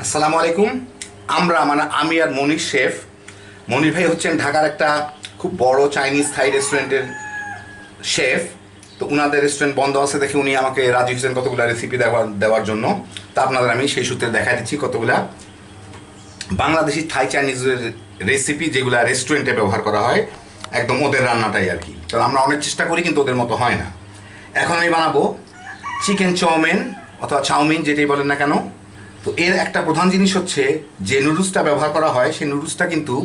আসসালামু আলাইকুম। আমরা মানে আমি আর মনির শেফ। মনির ভাই হচ্ছেন ঢাকার একটা খুব বড় চাইনিজ থাই রেস্টুরেন্টের শেফ। তো উনাদের রেস্টুরেন্ট বন্ধ আছে দেখে উনি আমাকে রাজি হয়েছেন কতগুলো রেসিপি দেওয়ার জন্য। তা আপনাদের আমি সেই সূত্রে দেখা দিচ্ছি কতগুলা বাংলাদেশি থাই চাইনিজের রেসিপি যেগুলো রেস্টুরেন্টে ব্যবহার করা হয়, একদম ওদের রান্নাটাই আর কি। তো আমরা অনেক চেষ্টা করি কিন্তু ওদের মতো হয় না। এখন আমি বানাবো চিকেন চাউমিন অথবা চাউমিন যেটাই বলেন না কেন। তো এর একটা প্রধান জিনিস হচ্ছে যে নুডলসটা ব্যবহার করা হয় সেই নুডলসটা কিন্তু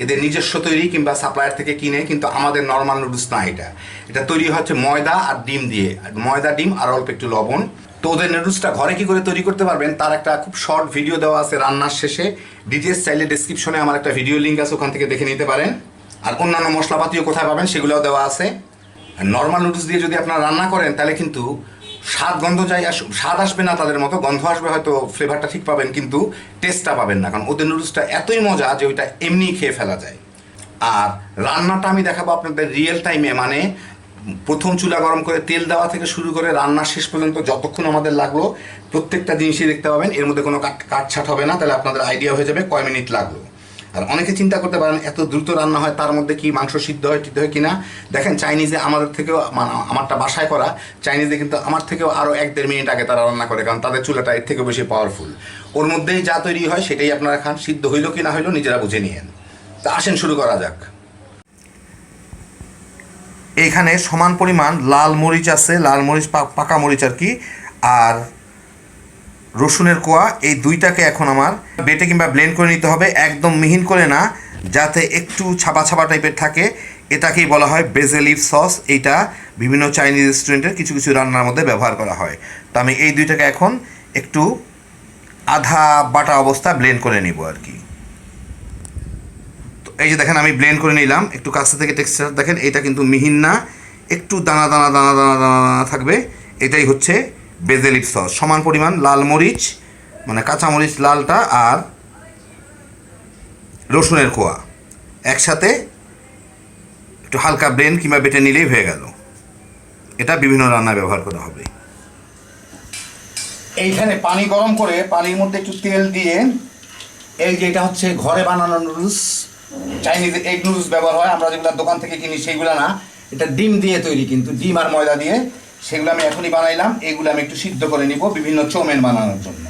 এদের নিজস্ব তৈরি কিংবা সাপ্লায়ার থেকে কিনে, কিন্তু আমাদের নর্মাল নুডলস না। এটা তৈরি হচ্ছে ময়দা আর ডিম দিয়ে, ময়দা ডিম আর অল্প একটু লবণ। তো ওদের নুডলসটা ঘরে কি করে তৈরি করতে পারবেন তার একটা খুব শর্ট ভিডিও দেওয়া আছে রান্নার শেষে। ডিটেলস চাইলে ডেসক্রিপশনে আমার একটা ভিডিও লিঙ্ক আছে, ওখান থেকে দেখে নিতে পারেন। আর অন্যান্য মশলাপাতিও কোথায় পাবেন সেগুলোও দেওয়া আছে। নর্মাল নুডলস দিয়ে যদি আপনারা রান্না করেন তাহলে কিন্তু স্বাদ আসবে না তাদের মতো, গন্ধ আসবে, হয়তো ফ্লেভারটা ঠিক পাবেন কিন্তু টেস্টটা পাবেন না, কারণ ওদের নুডলসটা এতই মজা যে ওইটা এমনিই খেয়ে ফেলা যায়। আর রান্নাটা আমি দেখাবো আপনাদের রিয়েল টাইমে, মানে প্রথম চুলা গরম করে তেল দেওয়া থেকে শুরু করে রান্নার শেষ পর্যন্ত যতক্ষণ আমাদের লাগলো প্রত্যেকটা জিনিসই দেখতে পাবেন। এর মধ্যে কোনো কাটছাট হবে না, তাহলে আপনাদের আইডিয়া হয়ে যাবে কয় মিনিট লাগলো। আর অনেকে চিন্তা করতে পারেন এত দ্রুত রান্না হয়, তার মধ্যে কি মাংস সিদ্ধ হয় টিদ্ধ হয় কিনা। দেখেন চাইনিজে আমাদের থেকেও, আমারটা বাসায় করা চাইনিজে কিন্তু আমার থেকেও আরও 1-1.5 মিনিট আগে তারা রান্না করে, কারণ তাদের চুলাটা এর থেকে বেশি পাওয়ারফুল। ওর মধ্যেই যা তৈরি হয় সেটাই আপনারা খান, সিদ্ধ হইলো কি না হইলো নিজেরা বুঝে নিয়েন। তা আসেন শুরু করা যাক। এইখানে সমান পরিমাণ লাল মরিচ আছে, লাল মরিচ পাকা মরিচ আর কি, আর রসুনের কোয়া, এই দুইটাকে এখন আমার বেটে কিংবা ব্লেন্ড করে নিতে হবে, একদম মিহিন করে না, যাতে একটু ছাপা ছাপা টাইপের থাকে। এটাকেই বলা হয় বেজেল লিফ সস। এইটা বিভিন্ন চাইনিজ রেস্টুরেন্টের কিছু কিছু রান্নার মধ্যে ব্যবহার করা হয়। তো আমি এই দুইটাকে এখন একটু আধা বাটা অবস্থা ব্লেন্ড করে নিব আর কি। তো এই যে দেখেন আমি ব্লেন্ড করে নিলাম, একটু কাছে থেকে টেক্সচার দেখেন, এটা কিন্তু মিহিন না, একটু দানা দানা দানা দানা দানা দানা থাকবে। এটাই হচ্ছে বেজেল লিফ সস। সমান পরিমাণ লাল মরিচ, মানে কাঁচা মরিচ লালটা, আর রসুনের কোয়া একসাথে একটু হালকা ব্লেন্ড কিংবা বেটে নিলেই হয়ে গেল। এটা বিভিন্ন রান্নায় ব্যবহার করা হবে। এইখানে পানি গরম করে পানির মধ্যে একটু তেল দিয়ে, এই যে এটা হচ্ছে ঘরে বানানো নুডলস, চাইনিজ এগ নুডলস ব্যবহার হয়, আমরা যেগুলো দোকান থেকে কিনি সেইগুলো না। এটা ডিম দিয়ে তৈরি, কিন্তু ডিম আর ময়দা দিয়ে। সেগুলো আমি এখনই বানাইলাম, এইগুলো আমি একটু সিদ্ধ করে নিব বিভিন্ন চাউমিন বানানোর জন্য।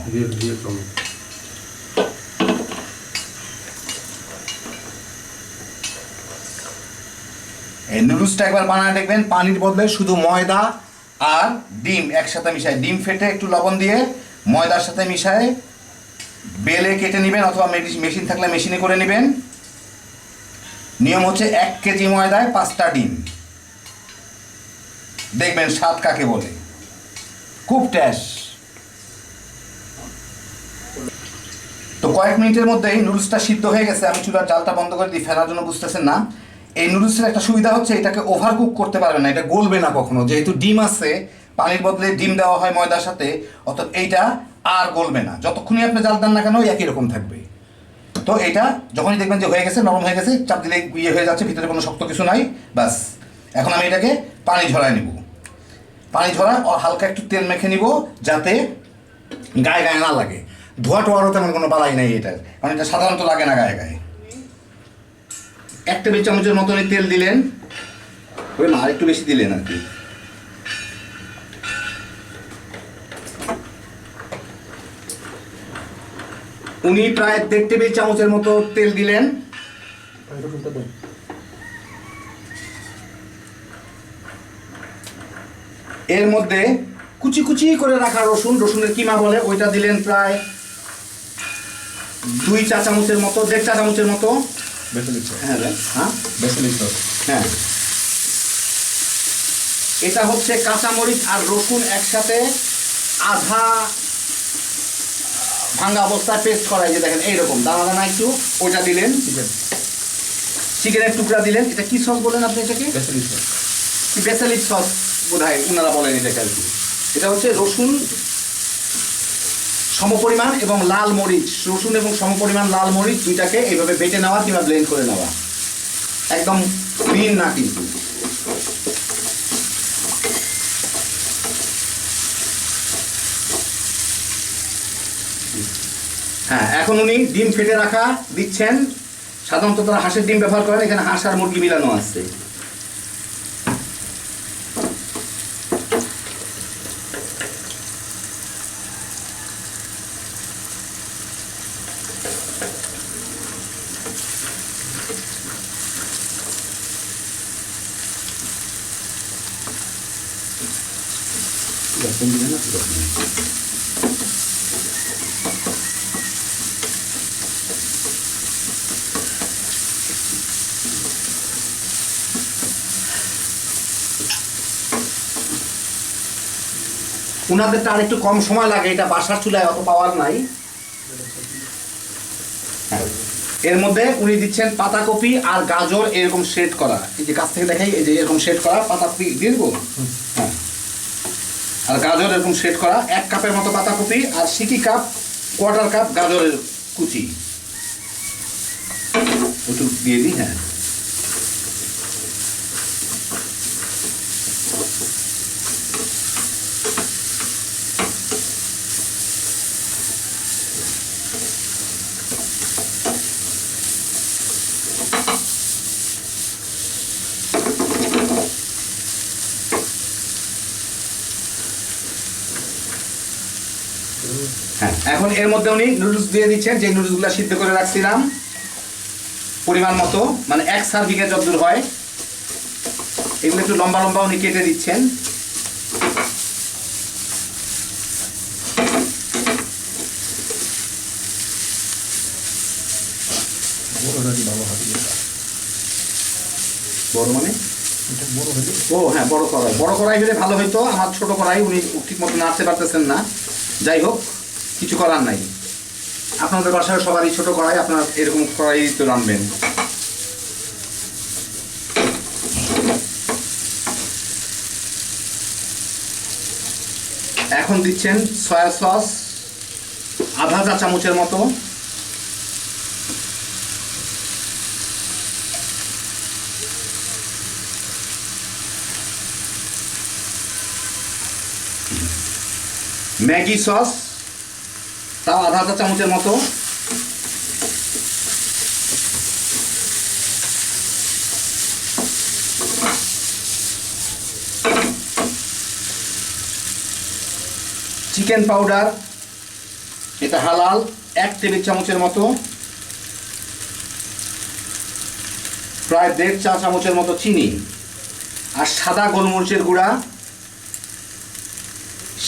এই নুডলসটা একবার বানায় দেখবেন, পানির বদলে শুধু ময়দা আর ডিম একসাথে মিশায়, ডিম ফেটে একটু লবণ দিয়ে ময়দার সাথে মিশায় বেলে কেটে নেবেন, অথবা মেশিন থাকলে মেশিনে করে নেবেন। নিয়ম হচ্ছে 1 কেজি ময়দায় 5টা ডিম। দেখবেন স্বাদ কাকে বলে, খুব টেস্ট। তো কয়েক মিনিটের মধ্যেই নুডলসটা সিদ্ধ হয়ে গেছে। আমি চুলার জালটা বন্ধ করে দিই, ফেলার জন্য বুঝতেছেন না। এই নুডলসের একটা সুবিধা হচ্ছে এটাকে ওভার কুক করতে পারবে না, এটা গলবে না কখনো, যেহেতু ডিম আছে, পানির বদলে ডিম দেওয়া হয় ময়দার সাথে, অর্থাৎ এইটা আর গলবে না, যতক্ষণই আপনি জাল দেন না কেন একই রকম থাকবে। তো এটা যখনই দেখবেন যে হয়ে গেছে, নরম হয়ে গেছে, চাপ দিলে ইয়ে হয়ে যাচ্ছে, ভিতরে কোনো শক্ত কিছু নাই, ব্যাস। এখন আমি এটাকে পানি ঝরায় নিব। পানি ঝরায় হালকা একটু তেল মেখে নিব, যাতে গায়ে গায়ে না লাগে। ধোয়া টোয়ারও তেমন কোনো বালাই নাই এটার, কারণ এটা সাধারণত লাগে না গায়ে গায়ে। 1 টেবিল চামচের মতনই তেল দিলেন, ওই না একটু বেশি দিলেন আর কি। উনি প্রায় 1.5 টেবিল চামচের মতো তেল দিলেন। এর মধ্যে কুচি কুচি করে রাখা রসুন, রসুনের কিমা বলে, ওইটা দিলেন প্রায় 2 চা চামচের মতো, 1.5 চা চামচের মতো। হ্যাঁ, এটা হচ্ছে কাঁচামরিচ আর রসুন একসাথে আধা ভাঙা অবস্থায় পেস্ট করা, যে দেখেন এইরকম দানা দানা একটু, ওইটা দিলেন। চিকেনের টুকরা দিলেন। এটা কি সস বলেন আপনি এটাকে? বেসেল লিফ সস বোধ হয় ওনারা বলেন এটাকে আর কি। এটা হচ্ছে রসুন সমপরিমাণ এবং লাল মরিচ, রসুন এবং সমপরিমাণ লাল মরিচ দুইটাকে এইভাবে বেটে নেওয়া কিংবা ব্লেন্ড করে নেওয়া, একদম মিহিন না কিন্তু। হ্যাঁ, এখন উনি ডিম ফেটে রাখা দিচ্ছেন। সাধারণত তারা হাঁসের ডিম ব্যবহার করেন, এখানে হাঁস আর মুরগি মিলানো আছে। উনাদেরটা আর একটু কম সময় লাগে, এটা বাসার চুলায় অত পাওয়ার নাই। এর মধ্যে উনি দিচ্ছেন পাতাকপি আর গাজর এরকম শেড করা, এই যে কাছ থেকে দেখাই, এই যে এরকম শেড করা পাতাকপি দিয়ে দেবো। হ্যাঁ, আর গাজর এরকম শেড করা 1 কাপের মতো পাতাকপি, আর সিকি কাপ 1/4 কাপ গাজরের কুচি একটু দিয়ে দিই। হ্যাঁ, হ্যাঁ, এখন এর মধ্যে উনি নুডলস দিয়ে দিচ্ছেন, যে নুডলসগুলো সিদ্ধ করে রাখছিলাম পরিমাণ মতো, মানে 1 সার্ভিংয়ে যতদূর হয়। এগুলো একটু লম্বা লম্বা উনি কেটে দিচ্ছেন। বড় মানে ও হ্যাঁ, বড় কড়াই, বড় কড়াই হলে ভালো হইতো। আমার ছোট কড়াই, উনি ঠিক মতো নাড়তে পারতেছেন না। যাই হোক, কিছু করার নাই। আপনাদের বাসায় সবারই ছোট কড়াই, আপনারা এরকম কড়াই তো রান্নবেন। এখন দিচ্ছেন সয়া সস আধা চা চামচের মতো, ম্যাগি সস তাও আধা চা চামচের মতো, চিকেন পাউডার, এটা হালাল, 1 টেবিল চামচের মতো, প্রায় 1.5 চা চামচের মতো চিনি, আর সাদা গোলমরিচের গুঁড়া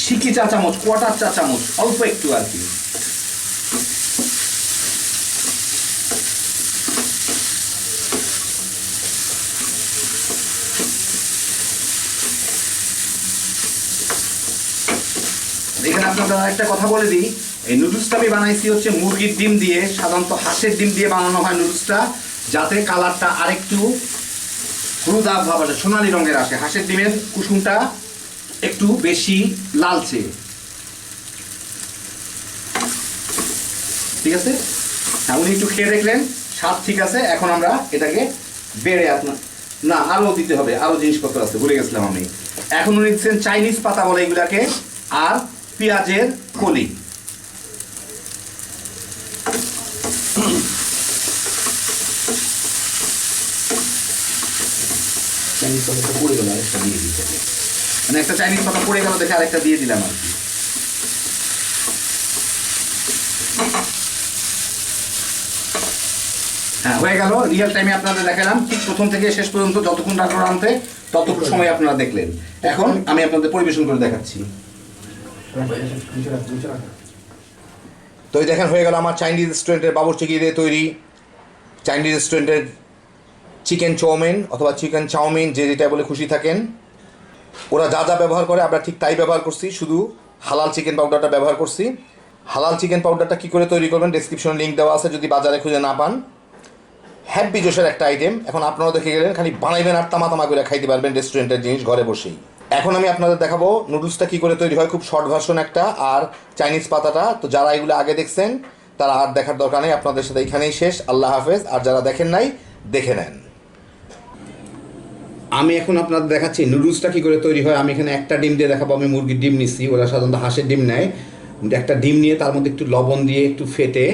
সিকি চা চামচ, 1/4 চা চামচ, অল্প একটু আর কি। এখানে আপনাদের একটা কথা বলে দিই, এই নুডলসটা আমি বানাইছি হচ্ছে মুরগির ডিম দিয়ে। সাধারণত হাঁসের ডিম দিয়ে বানানো হয় নুডলসটা, যাতে কালারটা আরেকটু হলুদা ভাব আসে, সোনালি রঙের আসে। হাঁসের ডিমের কুসুমটা একটু বেশি লালচে। ঠিক আছে, হ্যাঁ, উনি একটু খেয়ে দেখলেন, স্বাদ ঠিক আছে। এখন আমরা এটাকে বেড়ে না আরও দিতে হবে, আরও জিনিসপত্র আছে, ভুলে গেছিলাম আমি। এখন উনি দিচ্ছেন চাইনিজ পাতা বলে এগুলাকে, আর পেঁয়াজের কলি। চাইনিজ পাতাটা পড়ে গেল, আরেকটা দিয়ে দিতে হবে, মানে একটা চাইনিজ পাতা পড়ে গেল দেখে আরেকটা দিয়ে দিলাম আর কি। হ্যাঁ, হয়ে গেল। রিয়েল টাইমে আপনাদের দেখালাম, ঠিক প্রথম থেকে শেষ পর্যন্ত যতক্ষণ রাখলো রানতে ততক্ষণ সময় আপনারা দেখলেন। এখন আমি আপনাদের পরিবেশন করে দেখাচ্ছি। তো এই দেখেন, হয়ে গেল আমার চাইনিজ রেস্টুরেন্টের বাবুর্চি দিয়ে তৈরি চাইনিজ রেস্টুরেন্টের চিকেন চাউমিন অথবা চিকেন চাউমিন, যে যেটা বলে খুশি থাকেন। ওরা যা যা ব্যবহার করে আমরা ঠিক তাই ব্যবহার করছি, শুধু হালাল চিকেন পাউডারটা ব্যবহার করছি। হালাল চিকেন পাউডারটা কী করে তৈরি করবেন ডেসক্রিপশনে লিঙ্ক দেওয়া আছে, যদি বাজারে খুঁজে না পান। হ্যাপি জোশের একটা আইটেম। এখন আপনারাও দেখে গেলেন, খালি বানাইবেন আর তামা তামা করে খাইতে পারবেন রেস্টুরেন্টের জিনিস ঘরে বসেই। এখন আমি আপনাদের দেখাবো নুডলসটা কী করে তৈরি হয়, খুব শর্ট ভার্সন একটা, আর চাইনিজ পাতাটা। তো যারা এগুলো আগে দেখছেন তারা আর দেখার দরকার নেই, আপনাদের সাথে এখানেই শেষ। আল্লাহ হাফেজ। আর যারা দেখেন নাই দেখে নেন। আমি এখন আপনাদের দেখাচ্ছি নুডলসটা কী করে তৈরি হয়। আমি এখানে একটা ডিম দিয়ে দেখাবো, আমি মুরগির ডিম নিচ্ছি, ওরা সাধারণত হাঁসের ডিম নেয়। একটা ডিম নিয়ে তার মধ্যে একটু লবণ দিয়ে একটু ফেটে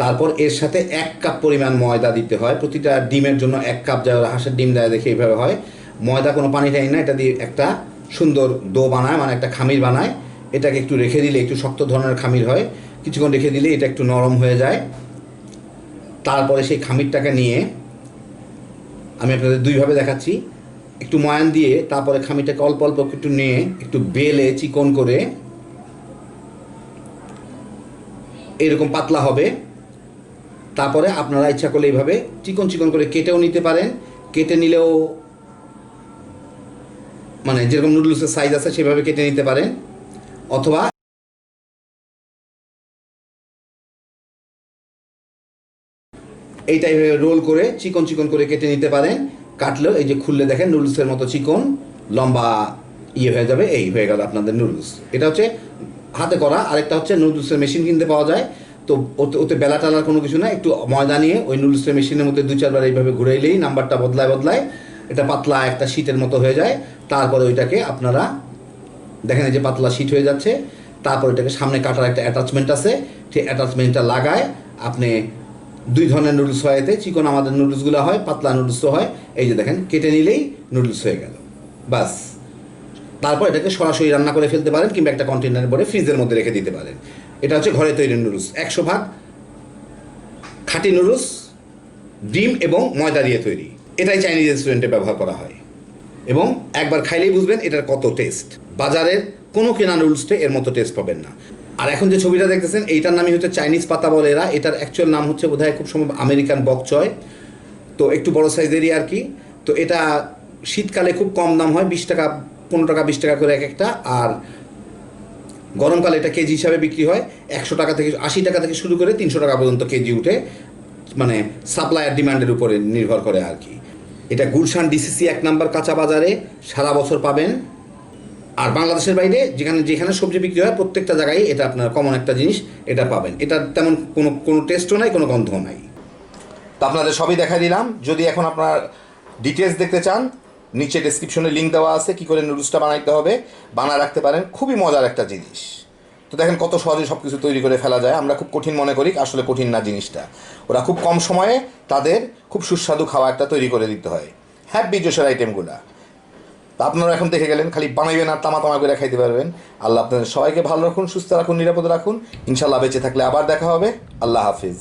তারপর এর সাথে 1 কাপ পরিমাণ ময়দা দিতে হয়। প্রতিটা ডিমের জন্য 1 কাপ, যা হাঁসের ডিম দেয় দেখে এইভাবে হয়। ময়দা কোনো পানি টানি না, এটা দিয়ে একটা সুন্দর ডো বানায়, মানে একটা খামির বানায়। এটাকে একটু রেখে দিলে, একটু শক্ত ধরনের খামির হয়, কিছুক্ষণ রেখে দিলে এটা একটু নরম হয়ে যায়। তারপরে সেই খামিরটাকে নিয়ে আমি আপনাদের দুইভাবে দেখাচ্ছি। একটু ময়ান দিয়ে তারপরে খামিরটাকে অল্প অল্প একটু নিয়ে একটু বেলে চিকন করে এরকম পাতলা হবে। তারপরে আপনারা ইচ্ছা করলে এইভাবে চিকন চিকন করে কেটেও নিতে পারেন। কেটে নিলেও মানে যেরকম নুডলসের সাইজ আছে সেভাবে কেটে নিতে পারেন, অথবা এই টাইপের রোল করে চিকন চিকন করে কেটে নিতে পারেন। কাটলেও এই যে খুললে দেখেন নুডলসের মতো চিকন লম্বা হয়ে যাবে। এই হয়ে গেল আপনাদের নুডলস। এটা হচ্ছে হাতে করা। আরেকটা হচ্ছে নুডলসের মেশিন কিনতে পাওয়া যায়। তো ওতে ওতে বেলা টালার কোনো কিছু না, একটু ময়দা নিয়ে ওই নুডলসের মেশিনের মধ্যে 2-4 বার এইভাবে ঘুরাইলেই নাম্বারটা বদলায় বদলায় এটা পাতলা একটা শীটের মতো হয়ে যায়। তারপরে ওইটাকে আপনারা দেখেন এই যে পাতলা শীট হয়ে যাচ্ছে। তারপর এটাকে সামনে কাটার একটা অ্যাটাচমেন্ট আছে, সেই অ্যাটাচমেন্টটা লাগায় আপনি 2 ধরনের নুডলস হয় এতে। চিকন আমাদের নুডলসগুলো হয়, পাতলা নুডলসও হয়। এই যে দেখেন কেটে নিলেই নুডলস হয়ে গেল, বাস। তারপর এটাকে সরাসরি রান্না করে ফেলতে পারেন, কিংবা একটা কন্টেনারে ভরে ফ্রিজের মধ্যে রেখে দিতে পারেন। এটা হচ্ছে ঘরে তৈরি নুডলস, 100% খাঁটি নুডলস, ডিম এবং ময়দা দিয়ে তৈরি। এটাই চাইনিজ রেস্টুরেন্টে ব্যবহার করা হয়, এবং একবার খাইলেই বুঝবেন এটার কত টেস্ট। বাজারের কোনো কেনা নুডলসে এর মতো টেস্ট পাবেন না। আর এখন যে ছবিটা দেখতেছেন এইটার নামই হচ্ছে চাইনিজ পাতা বলে এরা। এটার অ্যাকচুয়াল নাম হচ্ছে বোধহয় খুব সম্ভব আমেরিকান বক চয়, তো একটু বড় সাইজেরই আর কি। তো এটা শীতকালে খুব কম দাম হয়, 20 টাকা, 15 টাকা, 20 টাকা করে এক একটা। আর গরমকালে এটা কেজি হিসাবে বিক্রি হয় 100 টাকা থেকে 80 টাকা থেকে শুরু করে 300 টাকা পর্যন্ত কেজি উঠে, মানে সাপ্লাই আর ডিমান্ডের উপরে নির্ভর করে আর কি। এটা গুলশান ডিসিসি 1 নাম্বার কাঁচা বাজারে সারা বছর পাবেন। আর বাংলাদেশের বাইরে যেখানে যেখানে সবজি বিক্রি হয় প্রত্যেকটা জায়গায় এটা আপনার কমন একটা জিনিস, এটা পাবেন। এটা তেমন কোনো কোনো টেস্টও নাই, কোনো গন্ধও নাই। তো আপনাদের সবই দেখাই দিলাম। যদি এখন আপনার ডিটেলস দেখতে চান, নিচে ডেসক্রিপশনে লিঙ্ক দেওয়া আছে কী করে নুডলসটা বানাইতে হবে, বানায় রাখতে পারেন। খুবই মজার একটা জিনিস। তো দেখেন কত সহজে সব কিছু তৈরি করে ফেলা যায়। আমরা খুব কঠিন মনে করি, আসলে কঠিন না জিনিসটা। ওরা খুব কম সময়ে তাদের খুব সুস্বাদু খাবার একটা তৈরি করে দিতে হয়। হ্যাপি জোশের আইটেমগুলা। তা আপনারা এখন দেখে গেলেন, খালি বানাইবেন আর তামা তামা করে খাইতে পারবেন। আল্লাহ আপনাদের সবাইকে ভালো রাখুন, সুস্থ রাখুন, নিরাপদে রাখুন। ইনশাল্লাহ বেঁচে থাকলে আবার দেখা হবে। আল্লাহ হাফিজ।